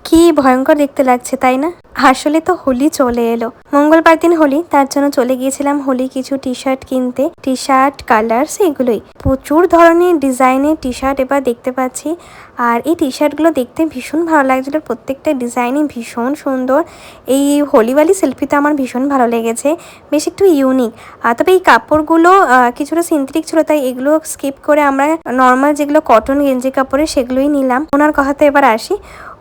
কি ভয়ঙ্কর দেখতে লাগছে তাই না? আসলে তো হোলি চলে এলো, মঙ্গলবার দিন হোলি, তার জন্য চলে গিয়েছিলাম হোলি কিছু টি শার্ট কিনতে। টি শার্ট কালার্স এগুলোই, প্রচুর ধরনের ডিজাইনের টি শার্ট এবার দেখতে পাচ্ছি। আর এই টি শার্টগুলো দেখতে ভীষণ ভালো লাগছিল, প্রত্যেকটা ডিজাইনই ভীষণ সুন্দর। এই হোলিওয়ালি সেলফিটা আমার ভীষণ ভালো লেগেছে, বেশ একটু ইউনিক। তবে এই কাপড়গুলো কিছুটা সিনথেটিক ছিল, তাই এগুলো স্কিপ করে আমরা নর্মাল যেগুলো কটন গেঞ্জি কাপড়ের সেগুলোই নিলাম। ওনার কথাতে এবার আসি,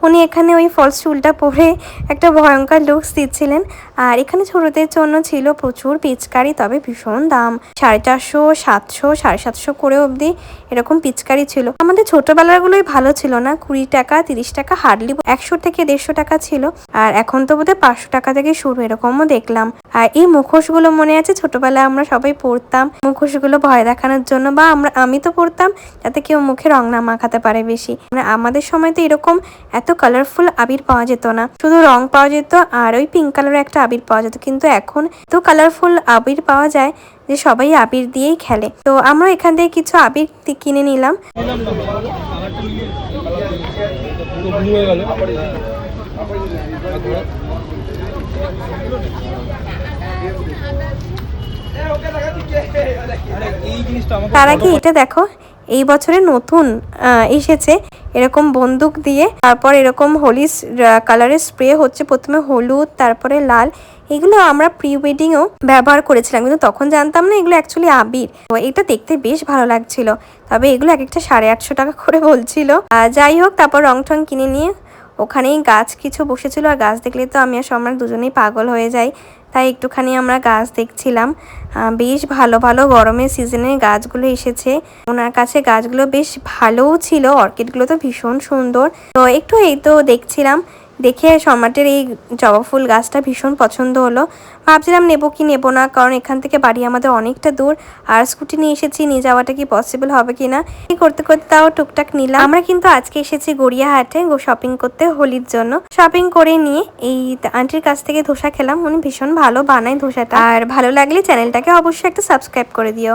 উনি এখানে ওই ফলস চুলটা পরে একটা ভয়ঙ্কর লুকস দিচ্ছিলেন। আর এখানে ছোটদের জন্য ছিল প্রচুর পিচকারি, তবে ভীষণ দাম, 450, 700, 750 করে অবধি এরকম পিচকারি ছিল। আমাদের ছোটবেলারগুলোই ভালো ছিল না, 20 টাকা 30 টাকা, হার্ডলি 100 থেকে 150 টাকা ছিল। আর এখন তো বোধহয় 500 টাকা থেকে শুরু, এরকমও দেখলাম। আর এই মুখোশগুলো মনে আছে ছোটবেলায় আমরা সবাই পরতাম, মুখোশগুলো ভয় দেখানোর জন্য, বা আমি তো পরতাম যাতে কেউ মুখে রং না মাখাতে পারে বেশি। মানে আমাদের সময় তো এরকম এত কালারফুল আবির পাওয়া যেত না, শুধু রং পাওয়া যেত আর ওই পিঙ্ক কালারের একটা আবির পাওয়া যেত। কিন্তু এখন এত কালারফুল আবির পাওয়া যায় যে সবাই আবির দিয়েই খেলে। তো আমরা এখান থেকে কিছু আবির কিনে নিলাম। তার আগে এটা দেখো, এই বছরে নতুন এসেছে এরকম বন্দুক দিয়ে, তারপর এরকম হোলি কালারের স্প্রে হচ্ছে, প্রথমে হলুদ তারপরে লাল। এগুলো আমরা প্রি ওয়েডিংও ব্যবহার করেছিলাম, কিন্তু তখন জানতাম না এগুলো অ্যাকচুয়ালি আবির। তো এটা দেখতে বেশ ভালো লাগছিল, তবে এগুলো এক একটা 850 টাকা করে বলছিল। যাই হোক, তারপর রং ঠং কিনে নিয়ে ওখানেই গাছ কিছু বসেছিল, আর গাছ দেখলে তো আমি আর সম্রাট দুজনেই পাগল হয়ে যাই, তাই একটুখানি আমরা গাছ দেখছিলাম। বেশ ভালো ভালো গরমের সিজনে গাছগুলো এসেছে, ওনার কাছে গাছগুলো বেশ ভালোও ছিল, অর্কিডগুলো তো ভীষণ সুন্দর। তো একটু এই তো দেখছিলাম, দেখে সম্রাটের এই জবা ফুল গাছটা ভীষণ পছন্দ হলো। ভাবছিলাম নেবো কি নেবো না, কারণ এখান থেকে বাড়ি আমাদের অনেকটা দূর, আর স্কুটি নিয়ে এসেছি, নিয়ে যাওয়াটা কি পসিবল হবে কিনা, এই করতে করতে তাও টুকটাক নিলাম। আমরা কিন্তু আজকে এসেছি গড়িয়াহাটে শপিং করতে হোলির জন্য। শপিং করে নিয়ে এই আন্টির কাছ থেকে ধোসা খেলাম, উনি ভীষণ ভালো বানায় ধোসাটা। আর ভালো লাগলে চ্যানেলটাকে অবশ্যই একটা সাবস্ক্রাইব করে দিও।